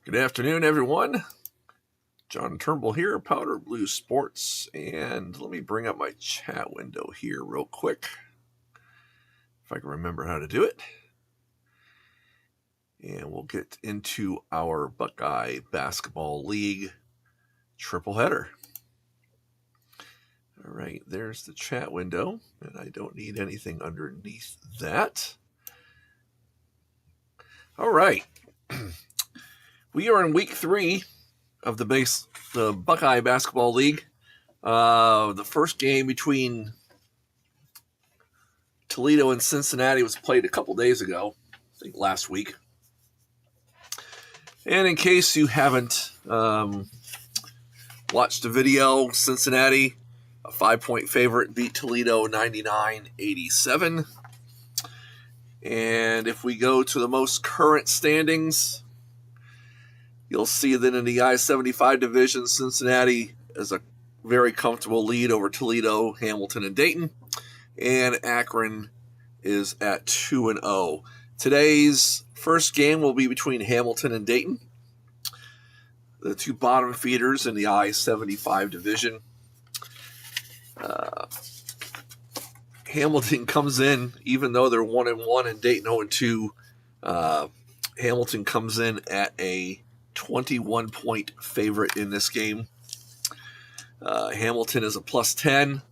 Good afternoon, everyone. John Turnbull here, Powder Blue Sports, and let me bring up my chat window here real quick, if I can remember how to do it. And we'll get into our Buckeye Basketball League triple header. All right, there's the chat window, and I don't need anything underneath that. All right. We are in week 3 of the Buckeye Basketball League. The first game between Toledo and Cincinnati was played a couple days ago, I think last week. And in case you haven't watched the video, Cincinnati, a 5-point favorite, beat Toledo 99-87. And if we go to the most current standings, you'll see that in the I-75 division, Cincinnati is a very comfortable lead over Toledo, Hamilton, and Dayton. And Akron is at 2-0. Today's first game will be between Hamilton and Dayton, the two bottom feeders in the I-75 division. Hamilton comes in, even though they're 1-1 and Dayton 0-2. Hamilton comes in at a 21-point favorite in this game. Hamilton is a +10.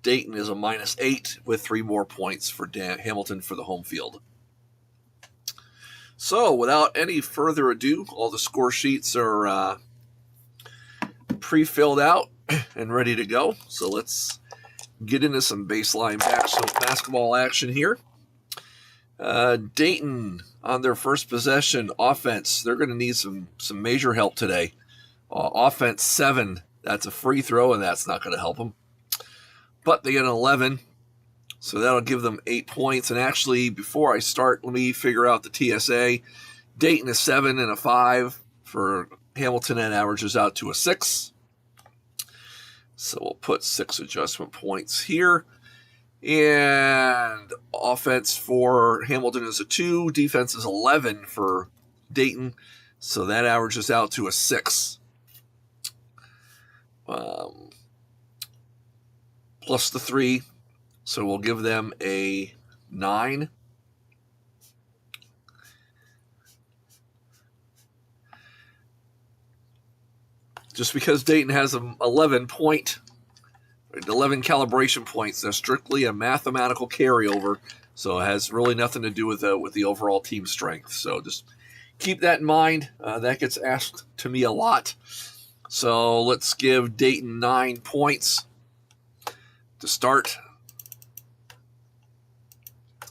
Dayton is a -8 with 3 more points for Hamilton for the home field. So without any further ado, all the score sheets are pre-filled out and ready to go. So let's get into some baseline basketball action here. Dayton on their first possession offense, they're going to need some major help today. Offense 7, that's a free throw, and that's not going to help them. But they get an 11, so that'll give them 8 points. And actually, before I start, let me figure out the TSA. Dayton is 7 and a 5 for Hamilton, and averages out to a 6. So we'll put 6 adjustment points here. And offense for Hamilton is a 2. Defense is 11 for Dayton. So that averages out to a 6. Plus the 3. So we'll give them a 9. Just because Dayton has an 11 calibration points, they're strictly a mathematical carryover, so it has really nothing to do with the overall team strength. So just keep that in mind. That gets asked to me a lot. So let's give Dayton 9 points to start.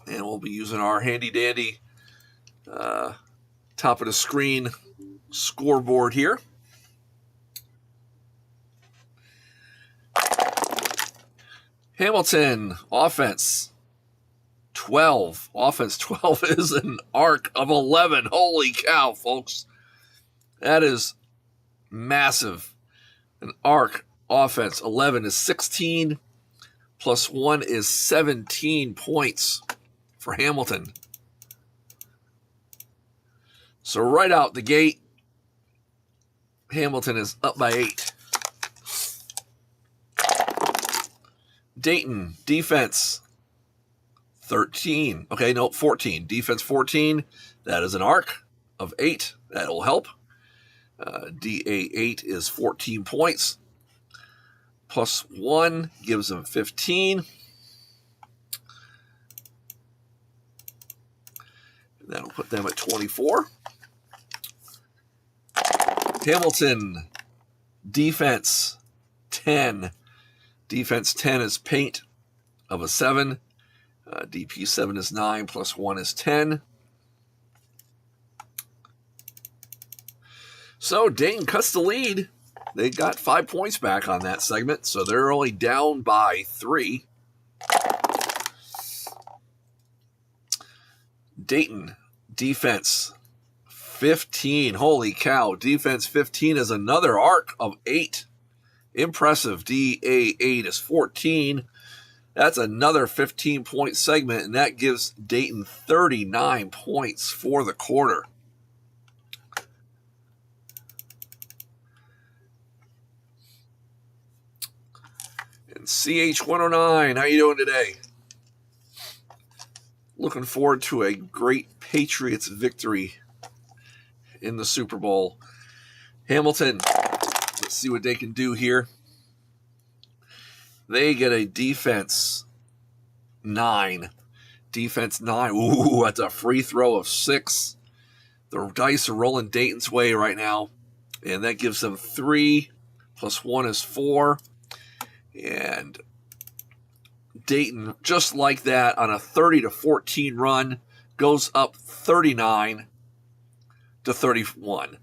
And we'll be using our handy-dandy top of the screen scoreboard here. Hamilton, offense 12. Offense 12 is an arc of 11. Holy cow, folks. That is massive. An arc offense 11 is 16. Plus 1 is 17 points for Hamilton. So right out the gate, Hamilton is up by 8. Dayton, defense 13. 14. Defense 14. That is an arc of 8. That will help. DA8 is 14 points. Plus 1 gives them 15. And that'll put them at 24. Hamilton, defense 10. Defense 10 is paint of a 7. DP 7 is 9, plus 1 is 10. So Dayton cuts the lead. They got 5 points back on that segment, so they're only down by 3. Dayton, defense 15. Holy cow. Defense 15 is another arc of 8. Impressive. DA8 is 14. That's another 15-point segment, and that gives Dayton 39 points for the quarter. And CH109, how you doing today? Looking forward to a great Patriots victory in the Super Bowl. Hamilton, let's see what they can do here. They get a defense 9. Defense 9. Ooh, that's a free throw of 6. The dice are rolling Dayton's way right now. And that gives them 3 plus 1 is 4. And Dayton, just like that, on a 30-14 run, goes up 39-31.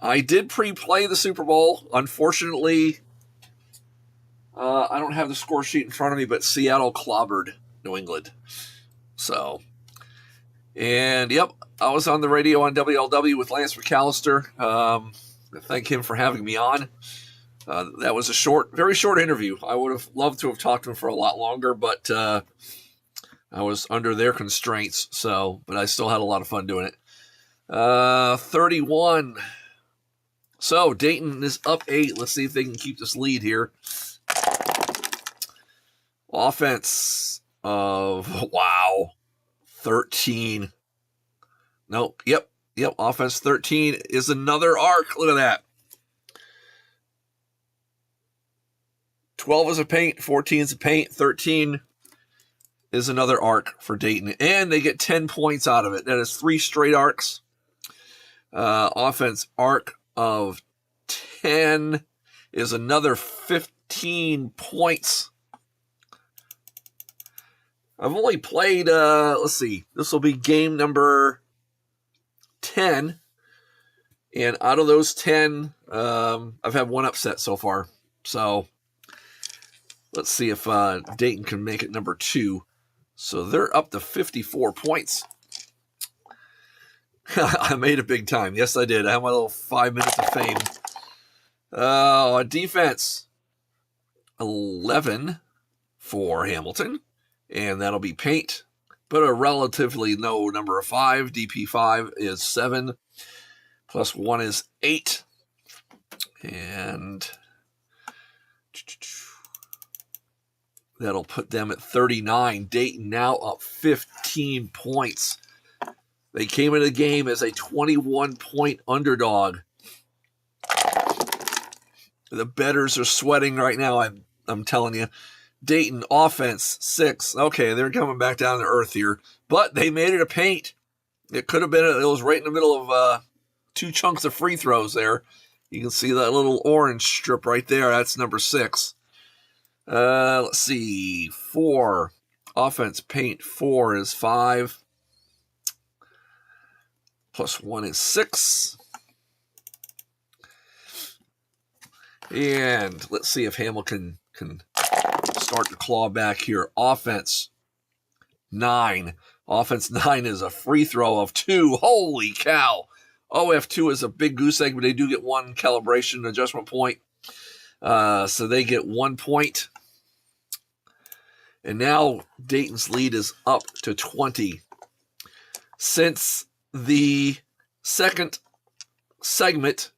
I did pre-play the Super Bowl. Unfortunately, I don't have the score sheet in front of me, but Seattle clobbered New England. So, and yep, I was on the radio on WLW with Lance McAllister. Thank him for having me on. That was a very short interview. I would have loved to have talked to him for a lot longer, but I was under their constraints. But I still had a lot of fun doing it. 31. So Dayton is up 8. Let's see if they can keep this lead here. Offense of 13. Nope. Yep. Offense 13 is another arc. Look at that. 12 is a paint, 14 is a paint, 13 is another arc for Dayton. And they get 10 points out of it. That is 3 straight arcs. Offense arc of 10 is another 15 points. I've only played, let's see, this will be game number 10. And out of those 10, I've had 1 upset so far. So let's see if Dayton can make it number 2. So they're up to 54 points. I made it big time. Yes, I did. I have my little 5 minutes of fame. Defense, 11 for Hamilton. And that'll be paint. But a relatively low number of 5. DP5 is 7. Plus 1 is 8. And that'll put them at 39. Dayton now up 15 points. They came into the game as a 21-point underdog. The bettors are sweating right now, I'm telling you. Dayton offense 6. Okay, they're coming back down to earth here. But they made it a paint. It could have been, it was right in the middle of 2 chunks of free throws there. You can see that little orange strip right there. That's number 6. Let's see. 4. Offense paint 4 is 5. Plus 1 is 6. And let's see if Hamilton can start to claw back here. Offense 9. Offense 9 is a free throw of 2. Holy cow. OF2 is a big goose egg, but they do get 1 calibration adjustment point. So they get 1 point. And now Dayton's lead is up to 20. Since the second segment,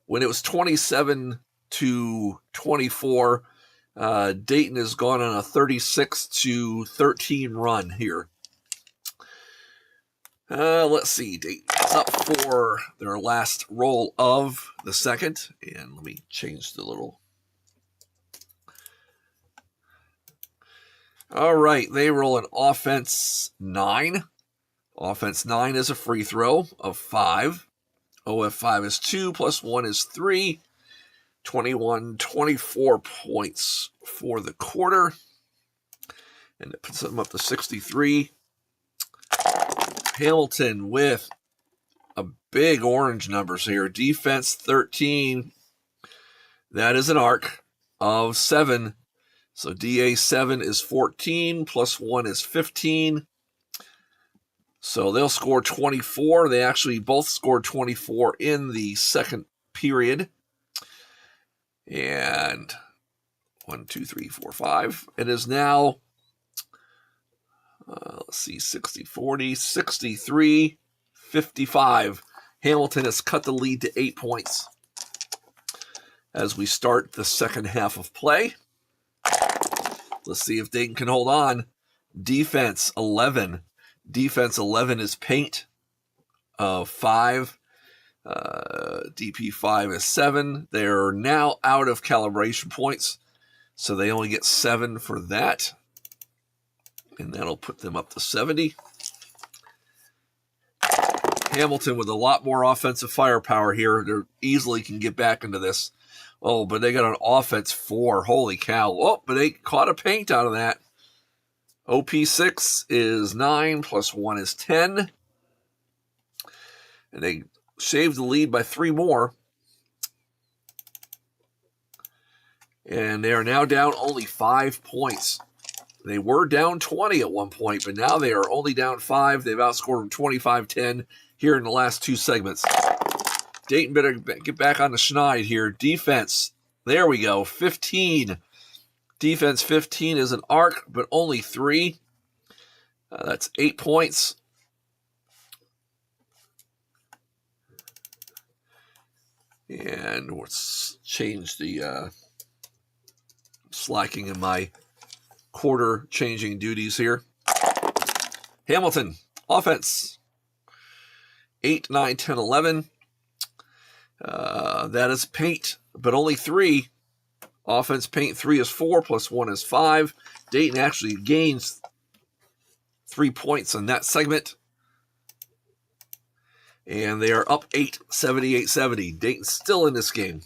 when it was 27-24, Dayton has gone on a 36-13 run here. Let's see. Dayton's up for their last roll of the second. And let me change the little... All right, they roll an offense 9. Offense 9 is a free throw of 5. OF5 is 2, plus 1 is 3. 24 points for the quarter. And it puts them up to 63. Hamilton with a big orange numbers here. Defense 13. That is an arc of 7. So DA7 is 14, plus 1 is 15. So they'll score 24. They actually both scored 24 in the second period. And 1, 2, 3, 4, 5. It is now, let's see, 60, 40, 63, 55. Hamilton has cut the lead to 8 points as we start the second half of play. Let's see if Dayton can hold on. Defense 11. Defense 11 is paint of 5. DP5 is 7. They're now out of calibration points, so they only get 7 for that. And that'll put them up to 70. Hamilton with a lot more offensive firepower here. They easily can get back into this. Oh, but they got an offense 4. Holy cow. Oh, but they caught a paint out of that. OP6 is 9 plus 1 is 10. And they shaved the lead by 3 more. And they are now down only 5 points. They were down 20 at one point, but now they are only down 5. They've outscored them 25-10 here in the last 2 segments. Dayton better get back on the schneid here. Defense, there we go, 15. Defense 15 is an arc, but only 3. That's 8 points. And let's change the slacking in my quarter changing duties here. Hamilton, offense, 8, 9, 10, 11. That is paint, but only 3. Offense paint 3 is 4 plus 1 is 5. Dayton actually gains 3 points in that segment. And they are up 8, 78-70. Dayton's still in this game.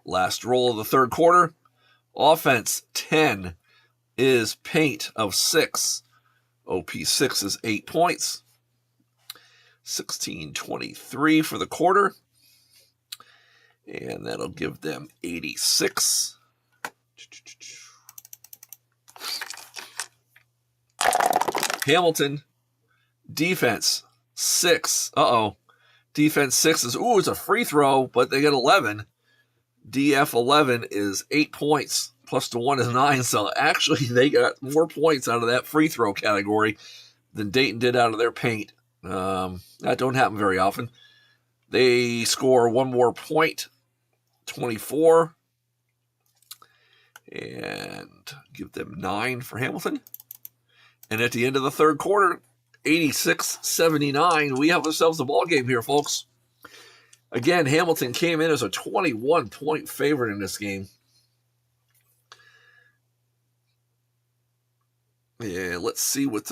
Last roll of the third quarter. Offense 10 is paint of 6. OP6 is 8 points. 16-23 for the quarter. And that'll give them 86. Hamilton, defense 6. Defense 6 is, it's a free throw, but they get 11. DF 11 is 8 points, plus the 1 is 9. So actually, they got more points out of that free throw category than Dayton did out of their paint. That don't happen very often. They score 1 more point, 24, and give them 9 for Hamilton. And at the end of the third quarter, 86-79, we have ourselves a ball game here, folks. Again, Hamilton came in as a 21-point favorite in this game. Yeah, let's see what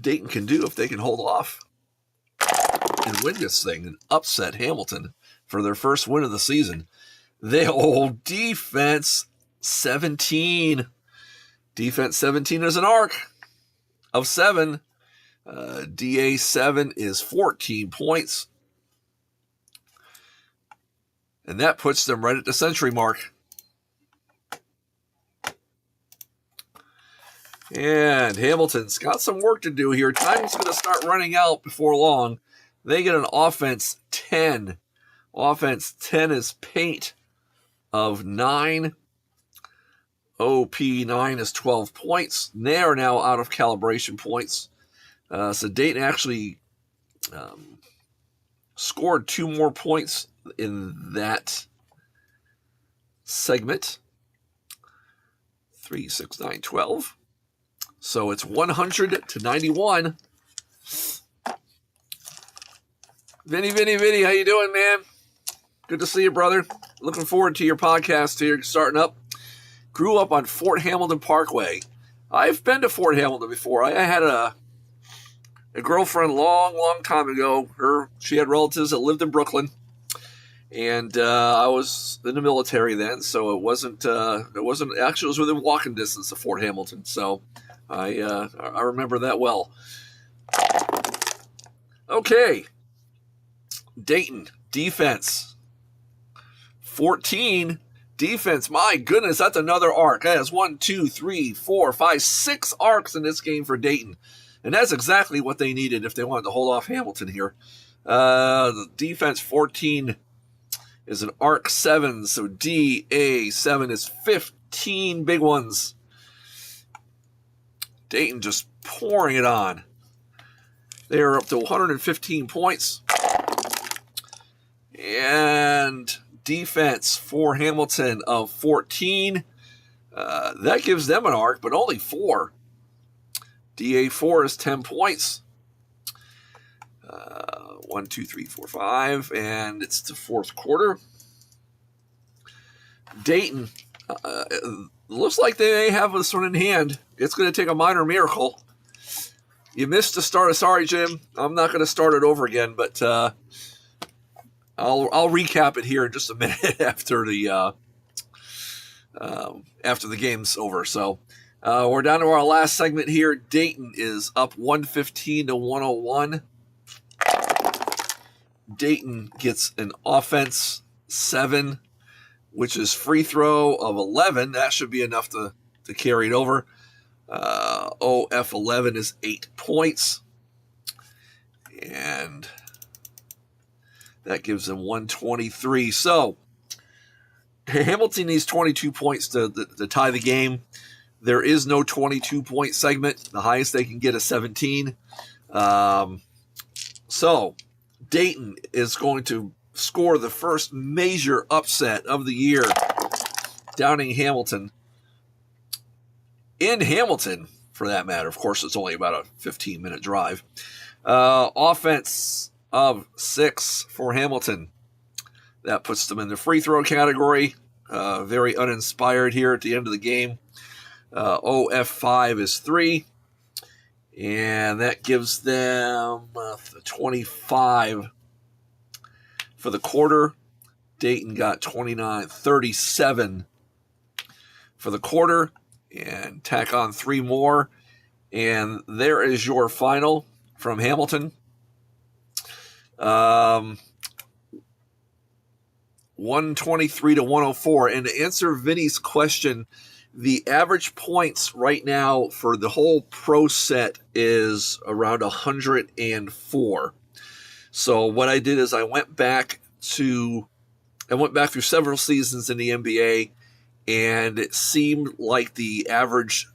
Dayton can do if they can hold off and win this thing and upset Hamilton for their first win of the season. They hold defense 17. Defense 17 is an arc of 7. DA 7 is 14 points. And that puts them right at the century mark. And Hamilton's got some work to do here. Time's going to start running out before long. They get an offense 10. Offense 10 is paint of 9. OP9 is 12 points. They are now out of calibration points. So Dayton actually scored 2 more points in that segment. 3, 6, 9, 12. So it's 100-91. Vinny, how you doing, man? Good to see you, brother. Looking forward to your podcast here starting up. Grew up on Fort Hamilton Parkway. I've been to Fort Hamilton before. I had a girlfriend long time ago. She had relatives that lived in Brooklyn. And I was in the military then, so it wasn't actually, it was within walking distance of Fort Hamilton. So I remember that well. Okay. Dayton, defense. 14. Defense, my goodness, that's another arc. That is 1, 2, 3, 4, 5, 6 arcs in this game for Dayton. And that's exactly what they needed if they wanted to hold off Hamilton here. The defense 14 is an arc 7, so DA7 is 15 big ones. Dayton just pouring it on. They are up to 115 points. And defense for Hamilton of 14. That gives them an arc, but only 4. DA4 is 10 points. 1, 2, 3, 4, 5, and it's the fourth quarter. Dayton, looks like they have this one in hand. It's going to take a minor miracle. You missed the start. Sorry, Jim. I'm not going to start it over again, but I'll recap it here in just a minute after the game's over. So we're down to our last segment here. Dayton is up 115 to 101. Dayton gets an offense 7, which is free throw of 11. That should be enough to carry it over. OF 11 is 8 points. And that gives them 123. So Hamilton needs 22 points to tie the game. There is no 22-point segment. The highest they can get is 17. So Dayton is going to score the first major upset of the year, downing Hamilton. In Hamilton, for that matter. Of course, it's only about a 15-minute drive. Offense of 6 for Hamilton. That puts them in the free throw category. Very uninspired here at the end of the game. OF5 is 3. And that gives them 25 for the quarter. Dayton got 29-37 for the quarter. And tack on 3 more. And there is your final from Hamilton. 123 to 104. And to answer Vinny's question, the average points right now for the whole pro set is around 104. So what I did is I went back through several seasons in the NBA, and it seemed like the average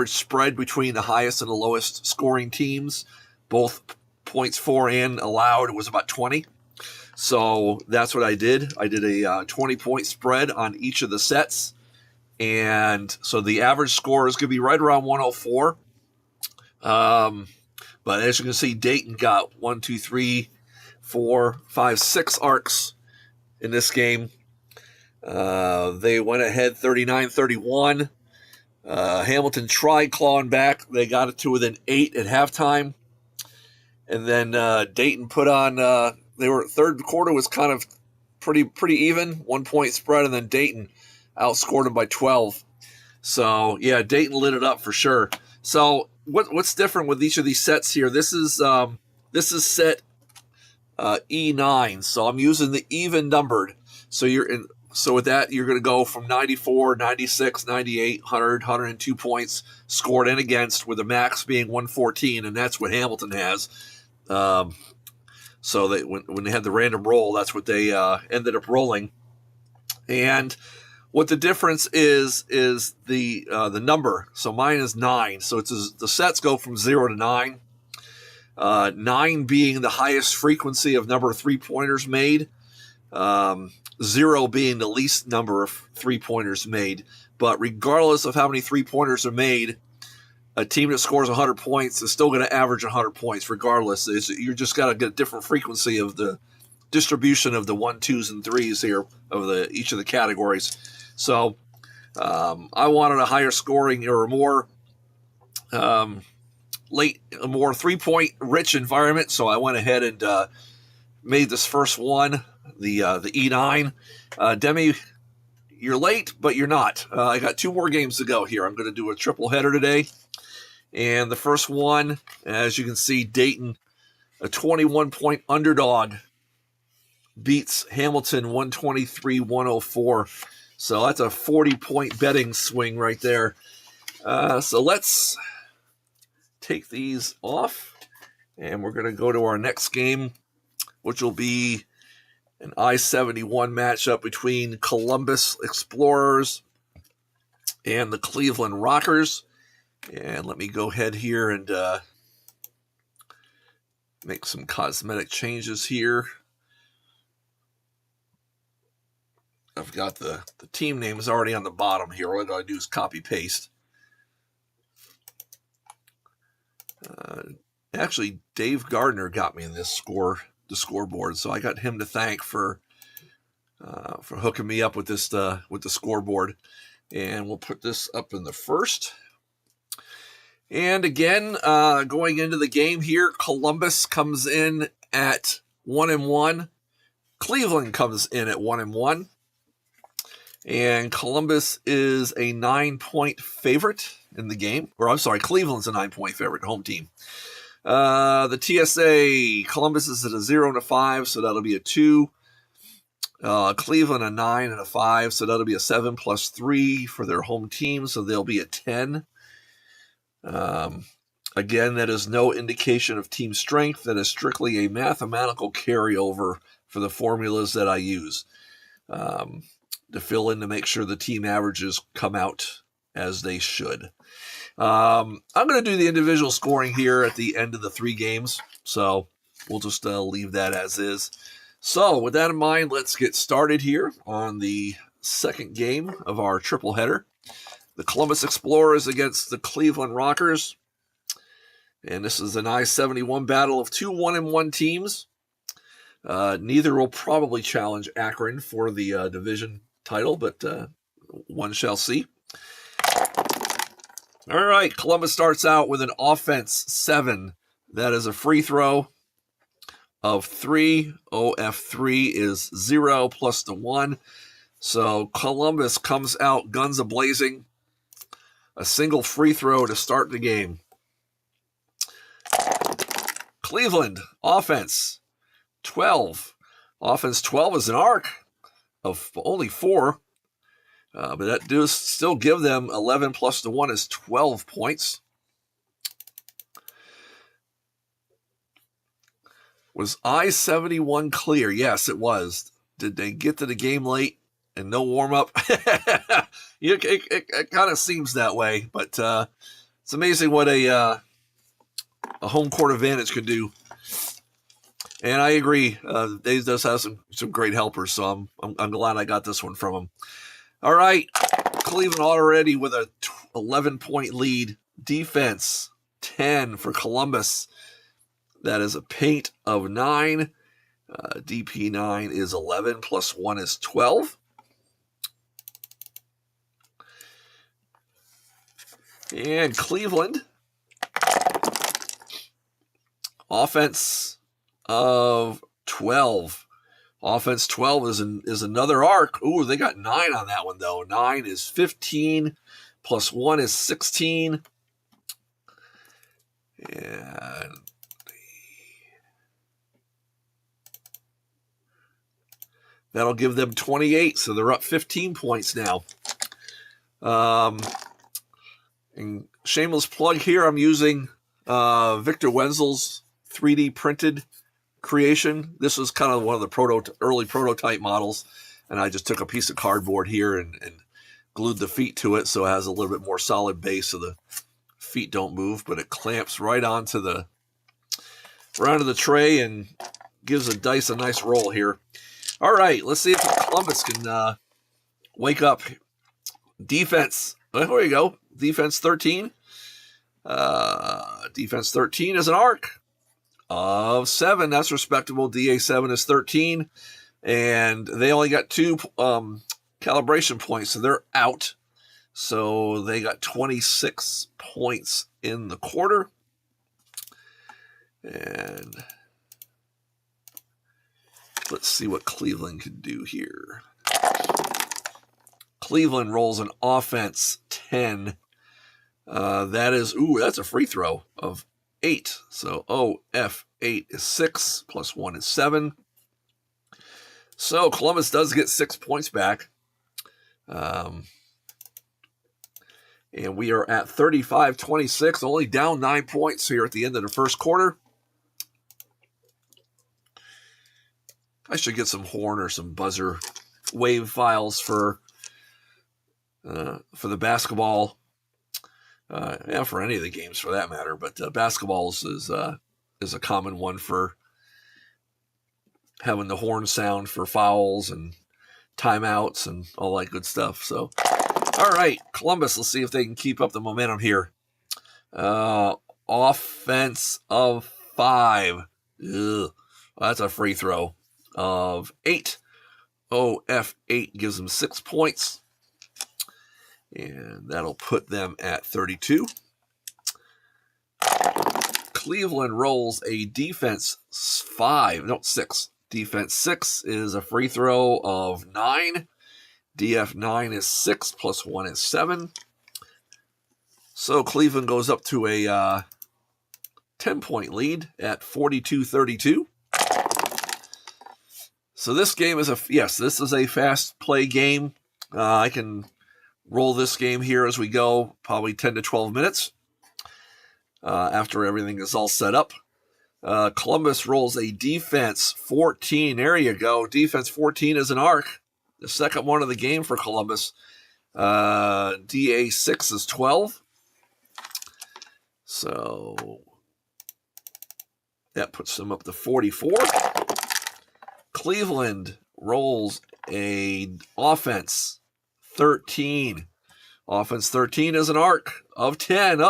spread between the highest and the lowest scoring teams, both points for and allowed, was about 20. So that's what I did. I did a 20-point spread on each of the sets. And so the average score is going to be right around 104. But as you can see, Dayton got 6 arcs in this game. They went ahead 39-31. Hamilton tried clawing back. They got it to within 8 at halftime. And then Dayton put on, third quarter was kind of pretty even, 1-point spread, and then Dayton outscored them by 12. So, yeah, Dayton lit it up for sure. So, what's different with each of these sets here? This is set E9. So, I'm using the even numbered. So, with that, you're going to go from 94, 96, 98, 100, 102 points scored and against, with the max being 114, and that's what Hamilton has. So when they had the random roll, that's what they ended up rolling. And what the difference is the number. So mine is 9. So the sets go from 0 to 9. 9 being the highest frequency of number of 3-pointers made. 0 being the least number of 3-pointers made. But regardless of how many 3-pointers are made, a team that scores 100 points is still going to average 100 points regardless. You're just got to get a different frequency of the distribution of the 1, 2s, and 3s here of each of the categories. So I wanted a higher scoring or a more a more 3-point rich environment. So I went ahead and made this first one the E9. Demi, you're late, but you're not. I got 2 more games to go here. I'm going to do a triple header today. And the first one, as you can see, Dayton, a 21-point underdog, beats Hamilton 123-104. So that's a 40-point betting swing right there. So let's take these off, and we're going to go to our next game, which will be an I-71 matchup between Columbus Explorers and the Cleveland Rockers. And let me go ahead here and make some cosmetic changes here. I've got the team names already on the bottom here. All I got to do is copy paste. Actually, Dave Gardner got me in the scoreboard, so I got him to thank for hooking me up with this with the scoreboard. And we'll put this up in the first. And again, going into the game here, Columbus comes in at 1-1. Cleveland comes in at 1-1. And Columbus is a 9-point favorite in the game. Or I'm sorry, Cleveland's a 9-point favorite, home team. The TSA, Columbus is at a 0 and a 5, so that'll be a 2. Cleveland a 9 and a 5, so that'll be a 7 plus 3 for their home team, so they'll be a 10. Again, that is no indication of team strength. That is strictly a mathematical carryover for the formulas that I use to fill in to make sure the team averages come out as they should. I'm going to do the individual scoring here at the end of the 3 games, so we'll just leave that as is. So with that in mind, let's get started here on the second game of our triple header. The Columbus Explorers against the Cleveland Rockers. And this is an I-71 battle of 2 1-1 teams. Neither will probably challenge Akron for the division title, but one shall see. All right, Columbus starts out with an offense 7. That is a free throw of 3. OF3 is 0 plus the 1. So Columbus comes out guns a-blazing. A single free throw to start the game. Cleveland, offense 12. Offense 12 is an arc of only 4. But that does still give them 11 plus the 1 is 12 points. Was I-71 clear? Yes, it was. Did they get to the game late and no warm-up? It kind of seems that way, but it's amazing what a home court advantage can do. And I agree, they does have some great helpers, so I'm glad I got this one from them. All right, Cleveland already with a 11-point lead. Defense 10 for Columbus. That is a paint of 9. DP9 is 11 plus 1 is 12. And Cleveland, offense of 12. Offense 12 is another arc. Ooh, they got 9 on that one, though. 9 is 15, plus 1 is 16. And that'll give them 28, so they're up 15 points now. And shameless plug here, I'm using Victor Wenzel's 3D printed creation. This was kind of one of the early prototype models, and I just took a piece of cardboard here and glued the feet to it so it has a little bit more solid base so the feet don't move, but it clamps right onto the tray and gives the dice a nice roll here. All right, let's see if Columbus can wake up. Defense. Well, there you go. Defense 13. Defense 13 is an arc of 7. That's respectable. DA7 is 13. And they only got 2 calibration points, so they're out. So they got 26 points in the quarter. And let's see what Cleveland can do here. Cleveland rolls an offense 10. That's a free throw of 8. So OF8 is 6, plus 1 is 7. So Columbus does get 6 points back. And we are at 35-26, only down 9 points here at the end of the first quarter. I should get some horn or some buzzer wave files for the basketball, for any of the games for that matter. But basketballs is a common one for having the horn sound for fouls and timeouts and all that good stuff. So, all right, Columbus, let's see if they can keep up the momentum here. Offense of 5. Ugh. Well, that's a free throw of 8. OF8 gives them 6 points. And that'll put them at 32. Cleveland rolls a defense 6. Defense 6 is a free throw of 9. DF9 is 6 plus 1 is 7. So Cleveland goes up to a 10-point lead at 42-32. So this game is this is a fast play game. I can roll this game here as we go, probably 10 to 12 minutes after everything is all set up. Columbus rolls a defense 14. There you go. Defense 14 is an arc. The second one of the game for Columbus. DA6 is 12. So that puts them up to 44. Cleveland rolls a offense 13. Offense 13 is an arc of 10.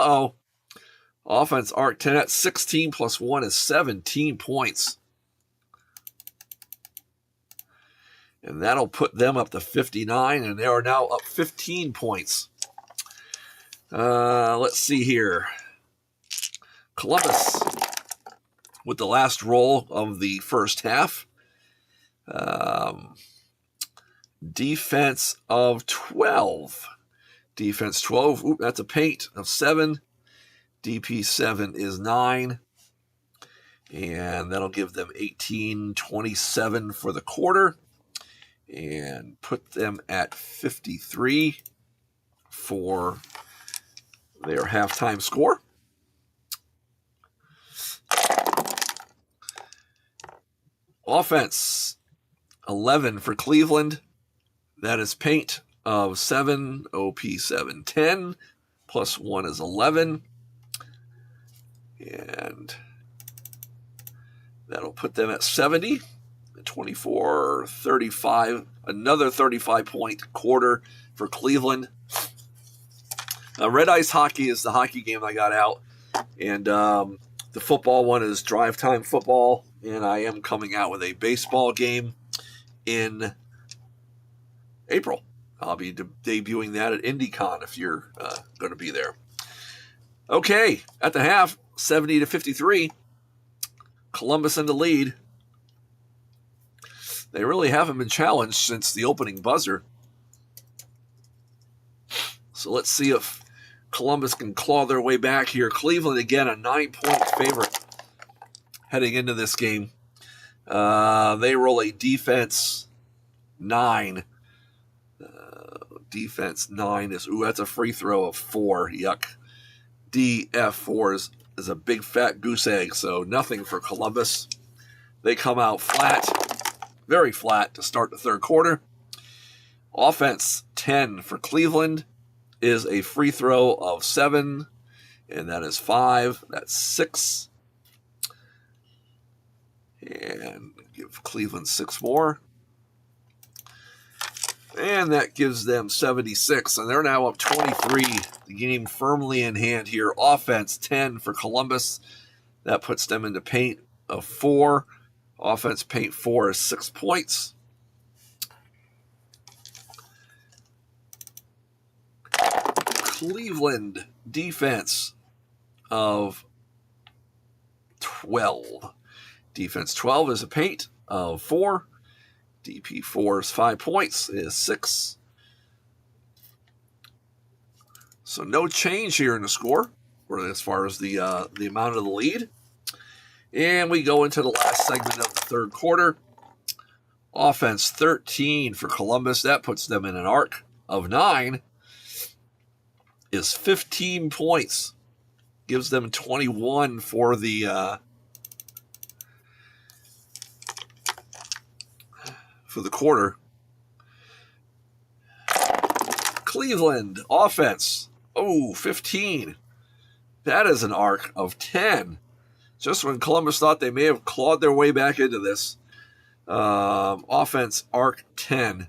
Offense arc 10 at 16 plus 1 is 17 points. And that'll put them up to 59, and they are now up 15 points. Let's see here. Columbus with the last roll of the first half. Defense of 12. Defense 12. Ooh, that's a paint of 7. DP7 is 9. And that'll give them 18-27 for the quarter. And put them at 53 for their halftime score. Offense 11 for Cleveland. That is paint of 7, OP7, 10, plus 1 is 11. And that'll put them at 70, 24, 35, another 35-point quarter for Cleveland. Red Ice Hockey is the hockey game I got out. And the football one is Drive Time Football. And I am coming out with a baseball game in April. I'll be debuting that at IndyCon if you're going to be there. Okay, at the half, 70-53. Columbus in the lead. They really haven't been challenged since the opening buzzer. So let's see if Columbus can claw their way back here. Cleveland, again, a 9-point favorite heading into this game. They roll a defense 9. Defense 9 is, that's a free throw of 4. Yuck. DF4 is a big fat goose egg, so nothing for Columbus. They come out flat, very flat to start the third quarter. Offense 10 for Cleveland is a free throw of 7, and that is 5. That's 6. And give Cleveland 6 more. And that gives them 76, and they're now up 23. The game firmly in hand here. Offense 10 for Columbus. That puts them into paint of 4. Offense paint 4 is 6 points. Cleveland defense of 12. Defense 12 is a paint of 4. DP4 is 5 points, is 6. So no change here in the score, or as far as the amount of the lead. And we go into the last segment of the third quarter. Offense 13 for Columbus. That puts them in an arc of 9. Is 15 points. Gives them 21 for the quarter. Cleveland offense. 15. That is an arc of 10. Just when Columbus thought they may have clawed their way back into this. Offense arc 10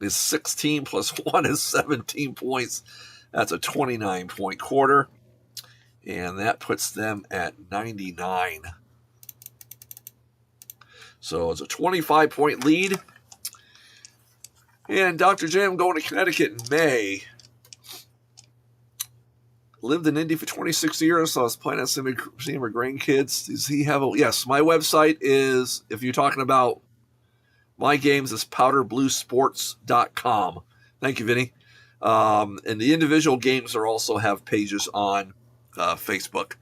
is 16 plus 1 is 17 points. That's a 29-point quarter. And that puts them at 99. So it's a 25-point lead. And Dr. J, I'm going to Connecticut in May. Lived in Indy for 26 years, so I was planning on seeing my grandkids. Does he have a... Yes, my website is, if you're talking about my games, is powderbluesports.com. Thank you, Vinny. And the individual games also have pages on Facebook.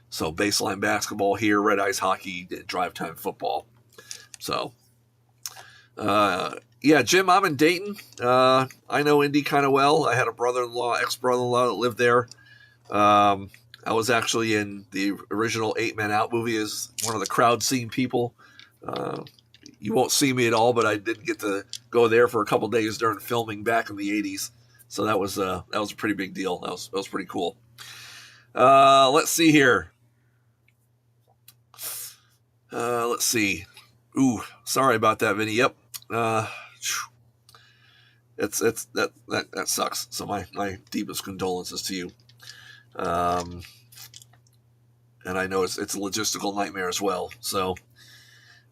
So Baseline Basketball here, Red Ice Hockey, Drive Time Football. So, yeah, Jim, I'm in Dayton. I know Indy kind of well. I had a ex-brother-in-law that lived there. I was actually in the original 8 Men Out movie as one of the crowd scene people. You won't see me at all, but I did get to go there for a couple days during filming back in the 80s. So that was a pretty big deal. That was pretty cool. Let's see here. Let's see. Ooh, sorry about that, Vinny. Yep. That sucks. So my deepest condolences to you. And I know it's a logistical nightmare as well. So,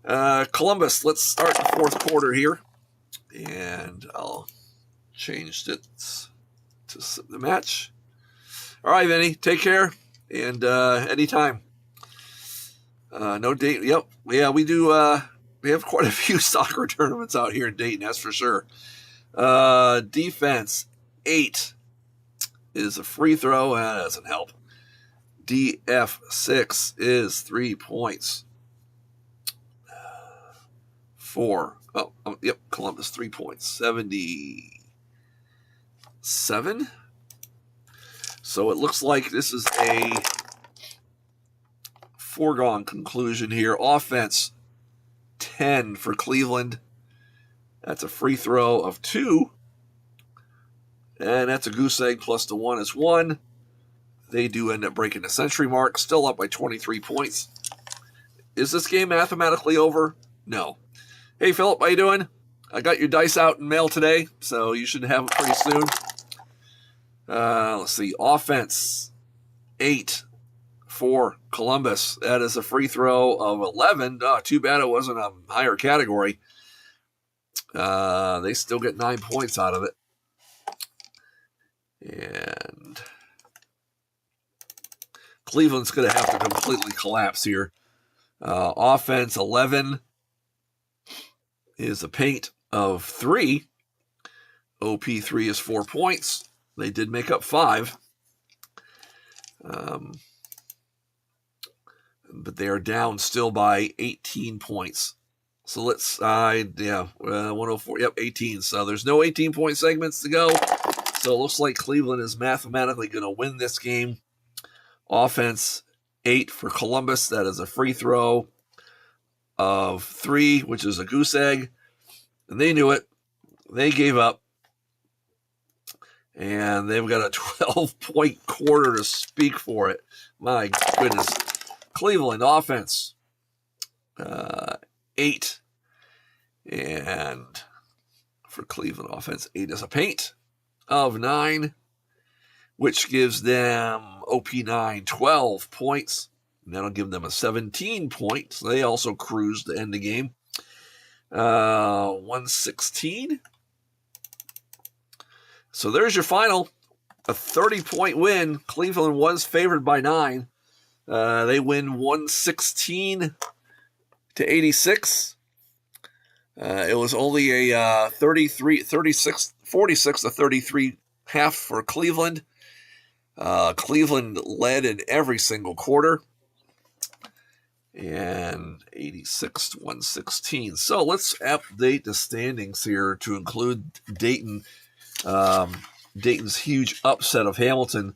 Columbus, let's start the fourth quarter here. And I'll change it to the match. All right, Vinny, take care. And anytime. No date. Yep. Yeah, we do. We have quite a few soccer tournaments out here in Dayton, that's for sure. Defense, 8 is a free throw. That doesn't help. DF6 is 3 points. 4. Oh, yep, Columbus, 3 points. 77. So it looks like this is a foregone conclusion here. Offense, 10 for Cleveland. That's a free throw of 2. And that's a goose egg plus the 1 is 1. They do end up breaking the century mark. Still up by 23 points. Is this game mathematically over? No. Hey, Philip, how you doing? I got your dice out in mail today, so you should have it pretty soon. Let's see. Offense, 8 for Columbus. That is a free throw of 11. Too bad it wasn't a higher category. They still get 9 points out of it. And Cleveland's going to have to completely collapse here. Offense, 11 is a paint of 3. OP3 is 4 points. They did make up 5. But they are down still by 18 points. So let's, 104, yep, 18. So there's no 18-point segments to go. So it looks like Cleveland is mathematically going to win this game. Offense, 8 for Columbus. That is a free throw of 3, which is a goose egg. And they knew it. They gave up. And they've got a 12-point quarter to speak for it. My goodness. Cleveland offense, 8. And for Cleveland offense, 8 is a paint of 9, which gives them OP9 12 points. And that'll give them a 17 point. So they also cruised to end the game. 116. So there's your final. A 30-point win. Cleveland was favored by 9. They win 116 to 86. It was only a 46 to 33 half for Cleveland. Cleveland led in every single quarter. And 86 to 116. So let's update the standings here to include Dayton. Dayton's huge upset of Hamilton.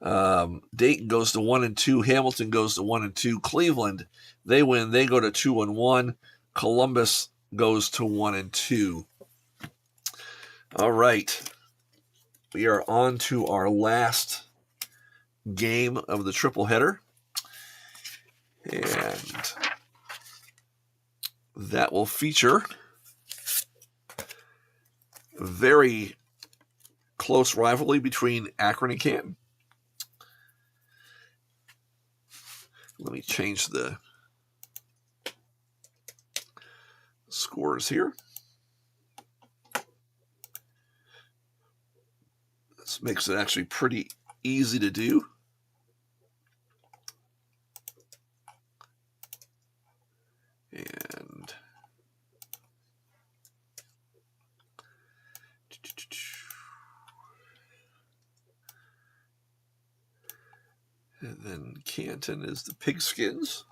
Dayton goes to 1-2. Hamilton goes to 1-2. Cleveland, they win. They go to 2-1. Columbus goes to 1-2. All right. We are on to our last game of the triple header. And that will feature very close rivalry between Akron and Canton. Let me change the scores here. This makes it actually pretty easy to do. And then Canton is the Pigskins.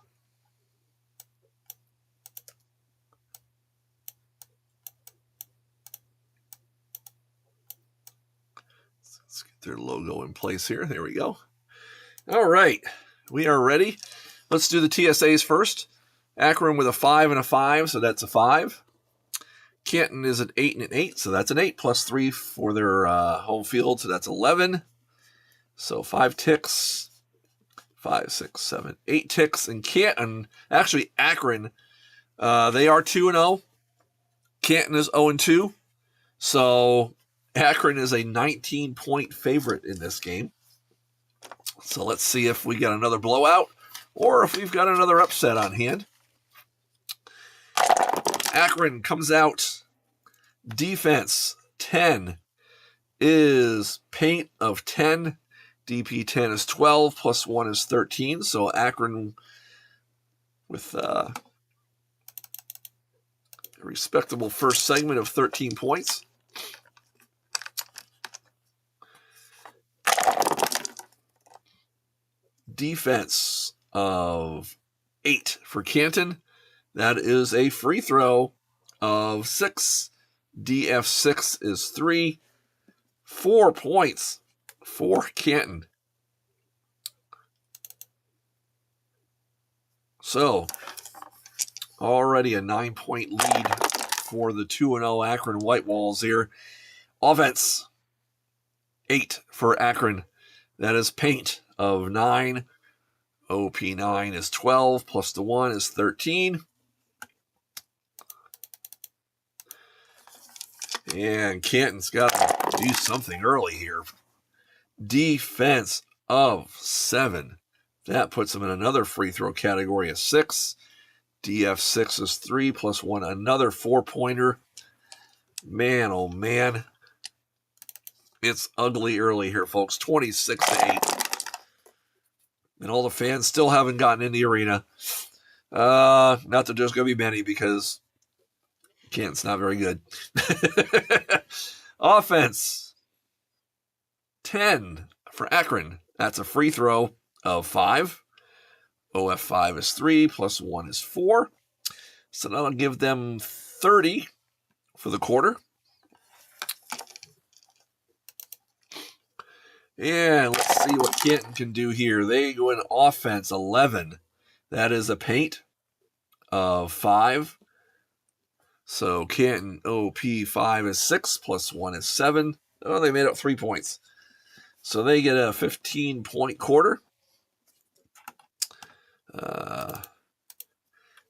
Let's get their logo in place here. There we go. All right, we are ready. Let's do the TSAs first. Akron with a 5 and a 5, so that's a 5. Canton is an 8 and an 8, so that's an 8, plus 3 for their home field, so that's 11. So 5 ticks. 5, 6, 7, 8 ticks. And Canton, actually Akron, they are 2-0. Canton is 0-2. So Akron is a 19-point favorite in this game. So let's see if we got another blowout or if we've got another upset on hand. Akron comes out. Defense 10 is paint of 10. DP 10 is 12, plus 1 is 13. So Akron with a respectable first segment of 13 points. Defense of 8 for Canton. That is a free throw of 6. DF6 is 3. 4 points for Canton. So, already a 9-point lead for the 2-0 Akron White Walls here. Offense, 8 for Akron. That is paint of 9. OP9 is 12, plus the 1 is 13. And Canton's got to do something early here. Defense of 7. That puts them in another free throw category of 6. DF6 is 3, plus 1, another 4-pointer. Man, oh man. It's ugly early here, folks. 26-8. And all the fans still haven't gotten in the arena. Not that there's going to be many because Canton's not very good. Offense, 10 for Akron. That's a free throw of 5. OF5 is 3, plus 1 is 4. So that'll give them 30 for the quarter. And let's see what Canton can do here. They go in offense, 11. That is a paint of 5. So Canton OP5 is 6, plus 1 is 7. Oh, they made up 3 points. So they get a 15-point quarter.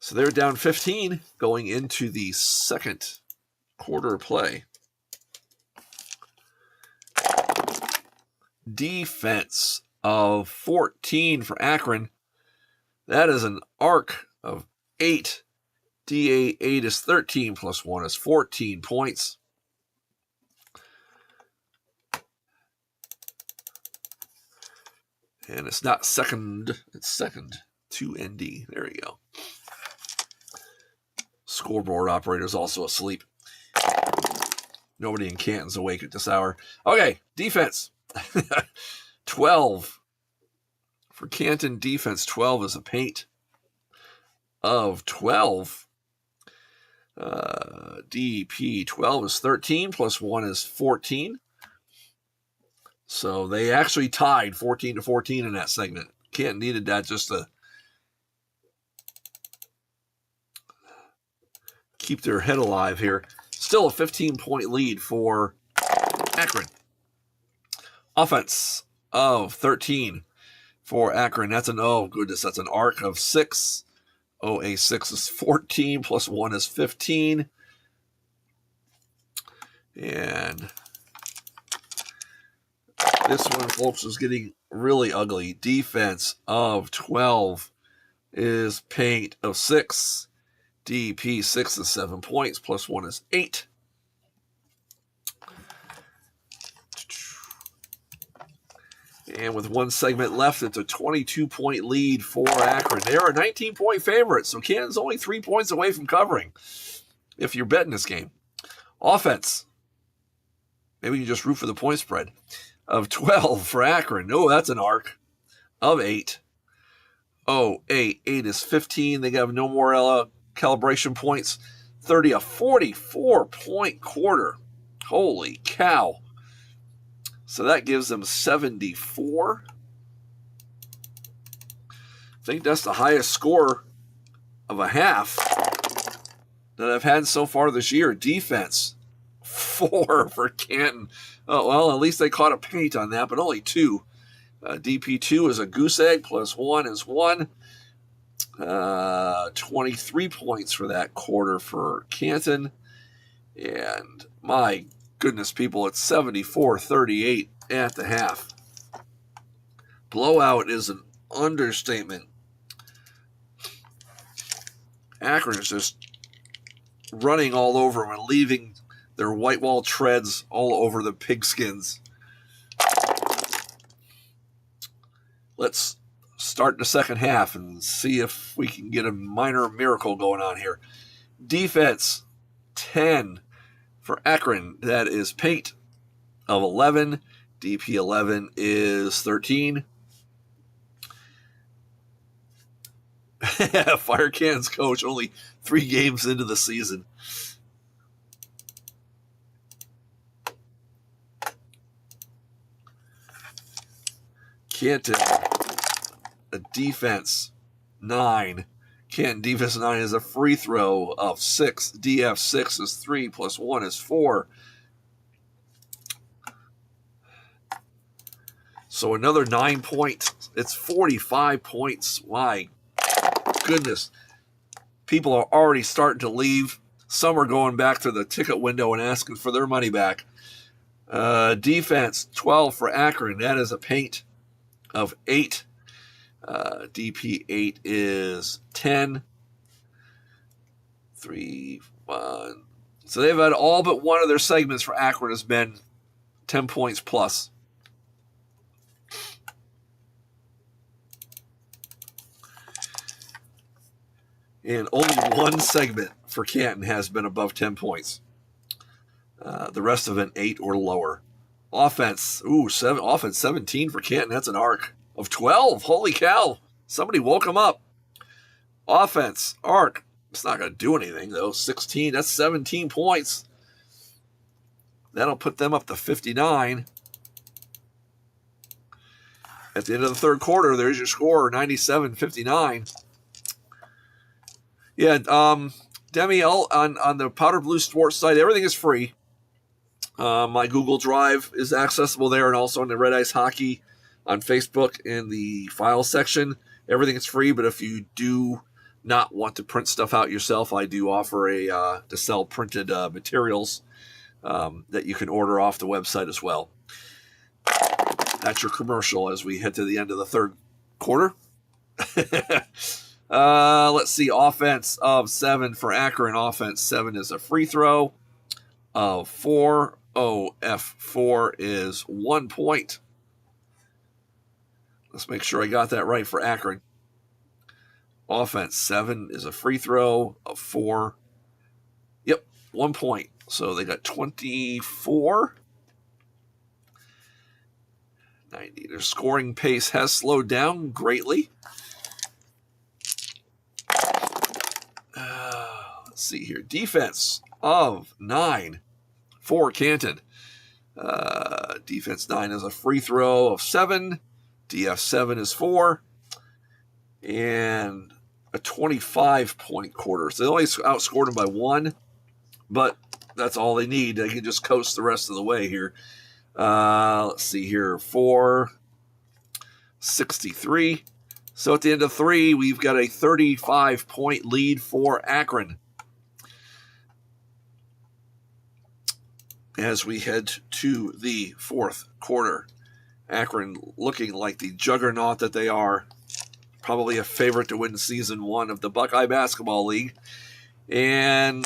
So they're down 15 going into the second quarter play. Defense of 14 for Akron. That is an arc of 8. DA8 is 13, plus 1 is 14 points. And it's not second, it's second to ND. There you go. Scoreboard operator is also asleep. Nobody in Canton's awake at this hour. Okay, defense. 12 for Canton. Defense 12 is a paint of 12. DP 12 is 13, plus 1 is 14. So they actually tied 14-14 in that segment. Canton needed that just to keep their head alive here. Still a 15-point lead for Akron. Offense of 13 for Akron. That's an, oh goodness, that's an arc of 6. OA6 is 14, plus 1 is 15. And this one, folks, is getting really ugly. Defense of 12 is paint of 6. DP 6 is 7 points, plus 1 is 8. And with one segment left, it's a 22-point lead for Akron. They are a 19-point favorite, so Canton's only 3 points away from covering if you're betting this game. Offense. Maybe you just root for the point spread. Of 12 for Akron. Oh, that's an arc. Of 8. Oh, 8. 8 is 15. They have no more calibration points. 30, a 44-point quarter. Holy cow. So that gives them 74. I think that's the highest score of a half that I've had so far this year. Defense, 4 for Canton. Oh, well, at least they caught a paint on that, but only 2. DP2 is a goose egg, plus 1 is 1. 23 points for that quarter for Canton. And my goodness, people, it's 74-38 at the half. Blowout is an understatement. Akron is just running all over them and leaving their white wall treads all over the pigskins. Let's start the second half and see if we can get a minor miracle going on here. Defense, 10 for Akron. That is paint of 11. DP 11 is 13. Fire Can's coach, only 3 games into the season. Canton, a defense 9. Canton defense 9 is a free throw of 6. DF 6 is 3, plus 1 is 4. So another 9 points. It's 45 points. My goodness. People are already starting to leave. Some are going back to the ticket window and asking for their money back. Defense, 12 for Akron. That is a paint of 8. DP 8 is 10. 3, 1. So they've had all but one of their segments for Akron has been 10 points plus. And only one segment for Canton has been above 10 points. The rest of it 8 or lower. Offense, offense 17 for Canton. That's an arc of 12. Holy cow. Somebody woke him up. Offense, arc. It's not going to do anything, though. 16, that's 17 points. That'll put them up to 59. At the end of the third quarter, there's your score, 97-59. Yeah, Demi, on the Powder Blue Sports site, everything is free. My Google Drive is accessible there, and also on the Red Ice Hockey on Facebook in the file section. Everything is free, but if you do not want to print stuff out yourself, I do offer to sell printed materials that you can order off the website as well. That's your commercial as we head to the end of the third quarter. Let's see. Offense of 7 for Akron. Offense 7 is a free throw of 4. OF4 is 1 point. Let's make sure I got that right for Akron. Offense 7 is a free throw of 4. Yep, 1 point. So they got 24. 90. Their scoring pace has slowed down greatly. Let's see here. Defense of 9 for Canton. Defense 9 is a free throw of 7. DF 7 is 4. And a 25-point quarter. So they only outscored them by 1. But that's all they need. They can just coast the rest of the way here. Let's see here. 4-63. So at the end of 3, we've got a 35-point lead for Akron. as we head to the fourth quarter. Akron looking like the juggernaut that they are. Probably a favorite to win Season 1 of the Buckeye Basketball League. And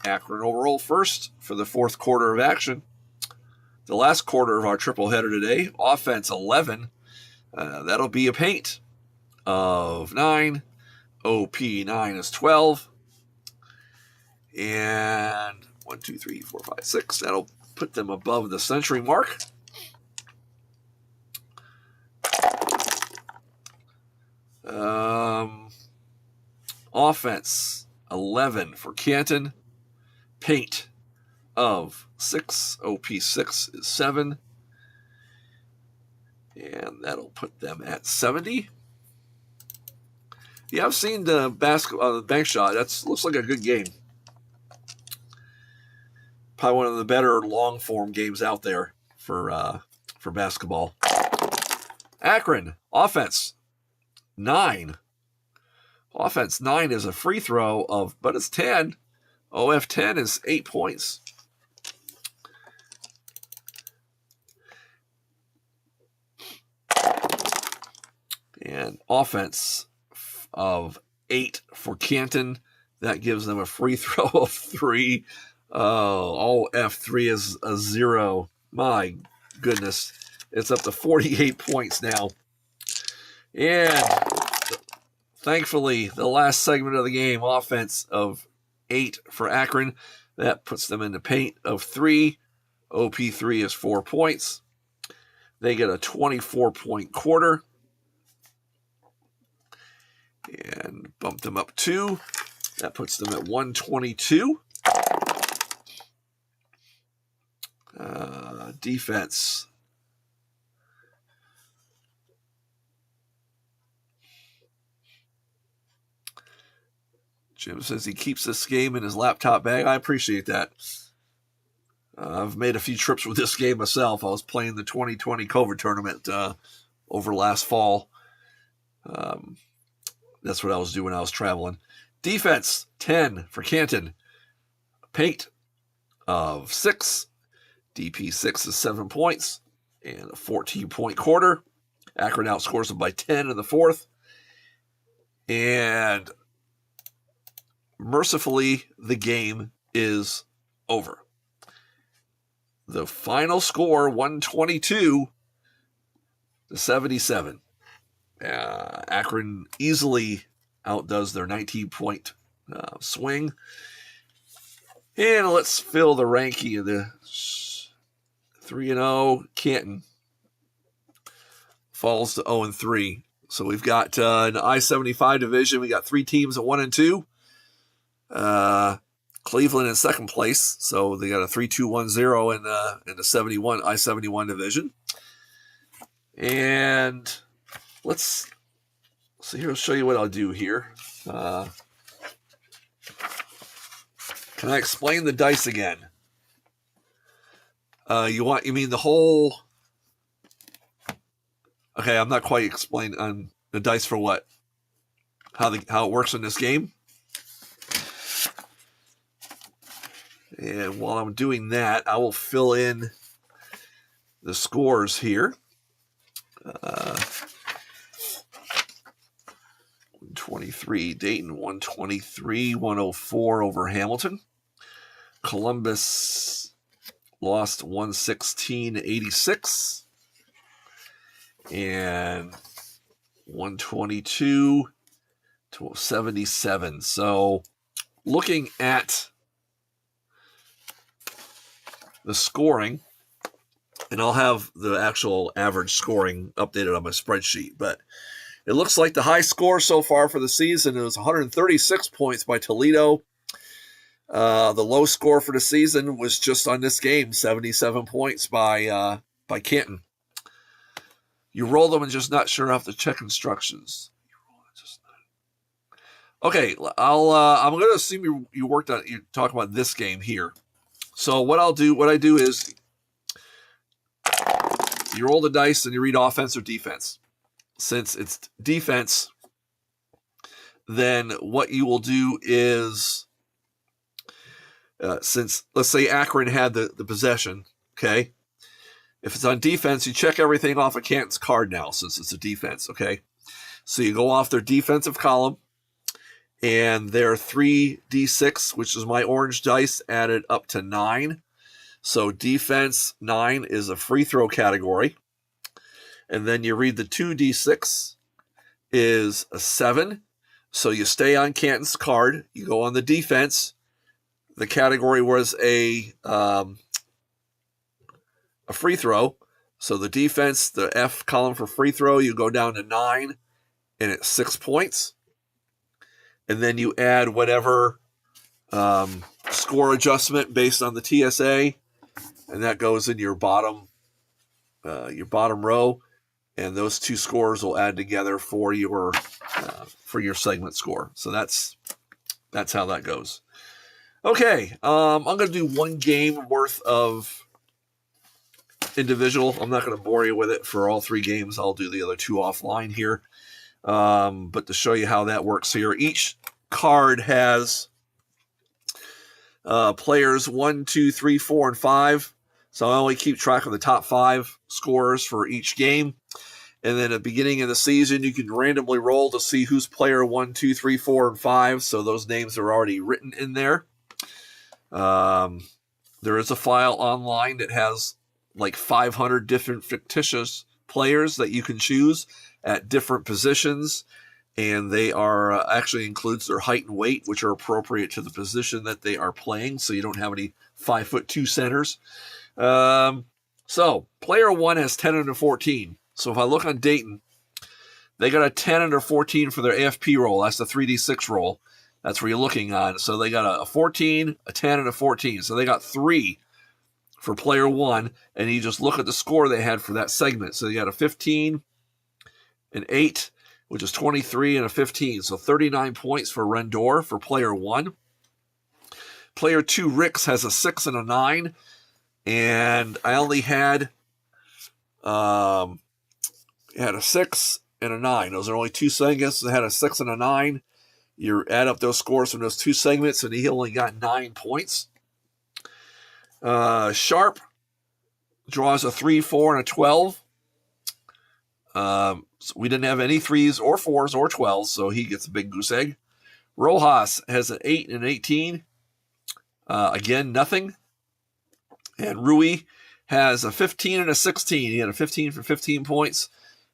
Akron will roll first for the fourth quarter of action. The last quarter of our triple header today, offense 11. That'll be a paint of 9. OP 9 is 12. And 1, 2, 3, 4, 5, 6. That'll put them above the century mark. Offense 11 for Canton. Paint of 6. OP 6 is 7. And that'll put them at 70. Yeah, I've seen the bank shot. That looks like a good game. Probably one of the better long form games out there for basketball. Akron offense 9. Offense 9 is a free throw but it's 10. OF 10 is 8 points. And offense of 8 for Canton. That gives them a free throw of 3. All F3 is a 0. My goodness. It's up to 48 points now. And thankfully, the last segment of the game, offense of 8 for Akron. That puts them in the paint of 3. OP3 is 4 points. They get a 24-point quarter. And bump them up 2. That puts them at 122. Defense. Jim says he keeps this game in his laptop bag. I appreciate that. I've made a few trips with this game myself. I was playing the 2020 COVID tournament over last fall. That's what I was doing when I was traveling. Defense, 10 for Canton. Paint of 6. DP 6 is 7 points. And a 14-point quarter. Akron outscores them by 10 in the fourth. And mercifully, the game is over. The final score, 122-77. Akron easily outdoes their 19-point swing. And let's fill the ranking of the 3-0. Canton falls to 0-3. So we've got in the I-75 division, we got 3 teams at 1 and 2. Cleveland in second place, so they got a 3-2-1-0 in the 71 I-71 division. And let's see here. I'll show you what I'll do here. Can I explain the dice again? You mean the whole? Okay, I'm not quite explaining on the dice for what, how it works in this game. And while I'm doing that, I will fill in the scores here. 123, Dayton 123-104 over Hamilton. Columbus lost 116-86. And 122-77. So looking at the scoring, and I'll have the actual average scoring updated on my spreadsheet, but it looks like the high score so far for the season is 136 points by Toledo. The low score for the season was just on this game, 77 points by Canton. You roll them and just not sure. I have to check instructions. Okay, I'm going to assume you talk about this game here. So what I do is you roll the dice and you read offense or defense. Since it's defense, then what you will do is Since, let's say Akron had the possession, okay? If it's on defense, you check everything off of Canton's card now since it's a defense, okay? So you go off their defensive column, and their 3d6, which is my orange dice, added up to 9. So defense 9 is a free throw category. And then you read the 2d6 is a 7. So you stay on Canton's card. You go on the defense. The category was a free throw. So the defense, the F column for free throw, you go down to 9, and it's 6 points. And then you add whatever score adjustment based on the TSA, and that goes in your bottom row, and those two scores will add together for your segment score. So that's how that goes. Okay, I'm going to do one game worth of individual. I'm not going to bore you with it for all 3 games. I'll do the other 2 offline here. But to show you how that works here, each card has players 1, 2, 3, 4, and 5. So I only keep track of the top 5 scorers for each game. And then at the beginning of the season, you can randomly roll to see who's player 1, 2, 3, 4, and 5. So those names are already written in there. There is a file online that has like 500 different fictitious players that you can choose at different positions, and they are actually includes their height and weight, which are appropriate to the position that they are playing, so you don't have any 5'2" centers. So player 1 has 10 under 14. So if I look on Dayton, they got a 10 under 14 for their AFP roll. That's the 3d6 roll. That's where you're looking on. So they got a 14, a 10, and a 14. So they got 3 for player 1, and you just look at the score they had for that segment. So they got a 15, an 8, which is 23, and a 15. So 39 points for Rendor for player 1. Player 2, Ricks, has a 6 and a 9, and I only had a 6 and a 9. Those are only 2 segments that had a 6 and a 9. You add up those scores from those 2 segments, and he only got 9 points. Sharp draws a 3, 4, and a 12. So we didn't have any 3s or 4s or 12s, so he gets a big goose egg. Rojas has an 8 and an 18. Again, nothing. And Rui has a 15 and a 16. He had a 15 for 15 points,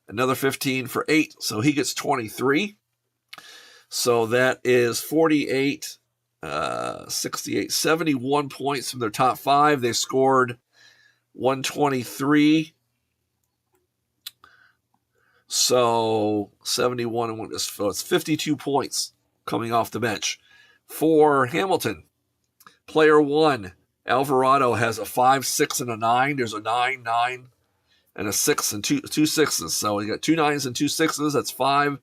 another 15 for 8, so he gets 23. So that is 48, 68, 71 points from their top 5. They scored 123. So 71 and 1, so it's 52 points coming off the bench. For Hamilton, player 1, Alvarado, has a 5, 6, and a 9. There's a 9, 9, and a 6 and two 6s. So we got 2 9s and 2 6s. That's 5.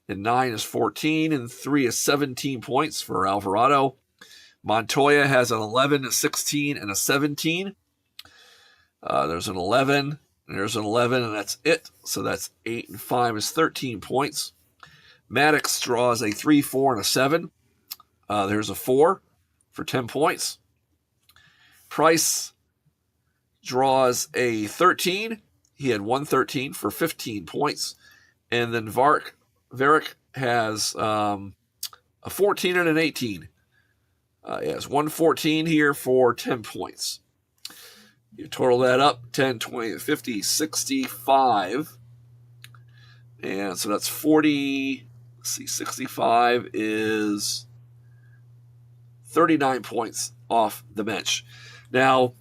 And 9 is 14, and 3 is 17 points for Alvarado. Montoya has an 11, a 16, and a 17. There's an 11, and there's an 11, and that's it. So that's 8 and 5 is 13 points. Maddox draws a 3, 4, and a 7. There's a 4 for 10 points. Price draws a 13. He had 113 for 15 points. And then Varick has a 14 and an 18. He has 114 here for 10 points. You total that up, 10, 20, 50, 65. And so that's 40. Let's see, 65 is 39 points off the bench. Now,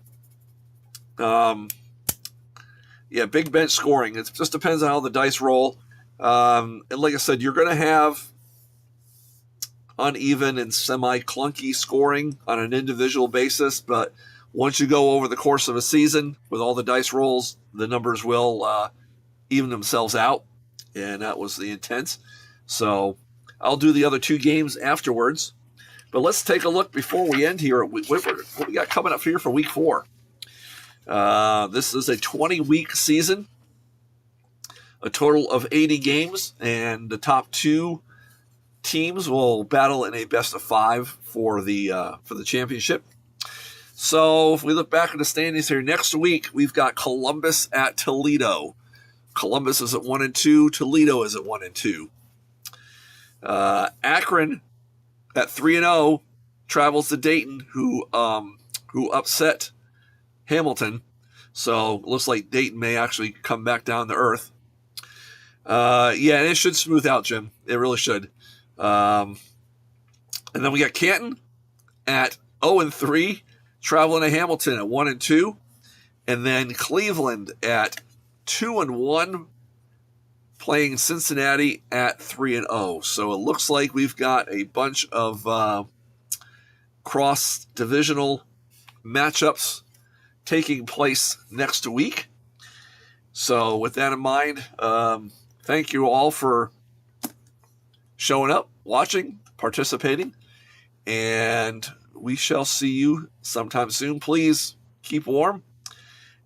big bench scoring. It just depends on how the dice roll. And like I said, you're going to have uneven and semi-clunky scoring on an individual basis, but once you go over the course of a season with all the dice rolls, the numbers will even themselves out, and that was the intent. So I'll do the other 2 games afterwards, but let's take a look before we end here at what we got coming up here for week 4. This is a 20-week season, a total of 80 games, and the top 2 teams will battle in a best of 5 for the championship. So if we look back at the standings here, next week we've got Columbus at Toledo. Columbus is at 1-2. Toledo is at 1-2. Akron at 3-0 travels to Dayton, who upset Hamilton. So it looks like Dayton may actually come back down to earth. And it should smooth out, Jim. It really should. And then we got Canton at 0-3, traveling to Hamilton at 1-2. And then Cleveland at 2-1, playing Cincinnati at 3-0. So it looks like we've got a bunch of cross-divisional matchups taking place next week. So with that in mind, thank you all for showing up, watching, participating, and we shall see you sometime soon. Please keep warm,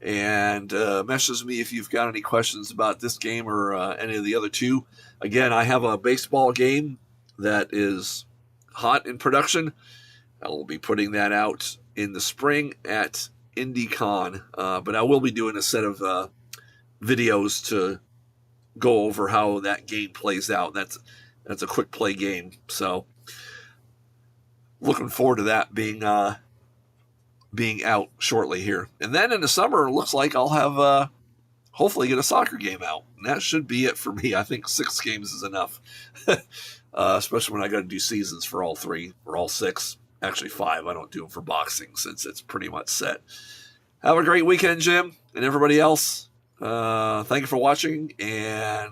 and message me if you've got any questions about this game or any of the other two. Again, I have a baseball game that is hot in production. I will be putting that out in the spring at IndyCon, but I will be doing a set of videos to go over how that game plays out. That's a quick play game, so looking forward to that being out shortly here. And then in the summer, it looks like I'll have hopefully get a soccer game out, and that should be it for me. I think 6 games is enough, especially when I got to do seasons for all 3 or all 6. Actually 5. I don't do them for boxing since it's pretty much set. Have a great weekend, Jim, and everybody else. Thank you for watching, and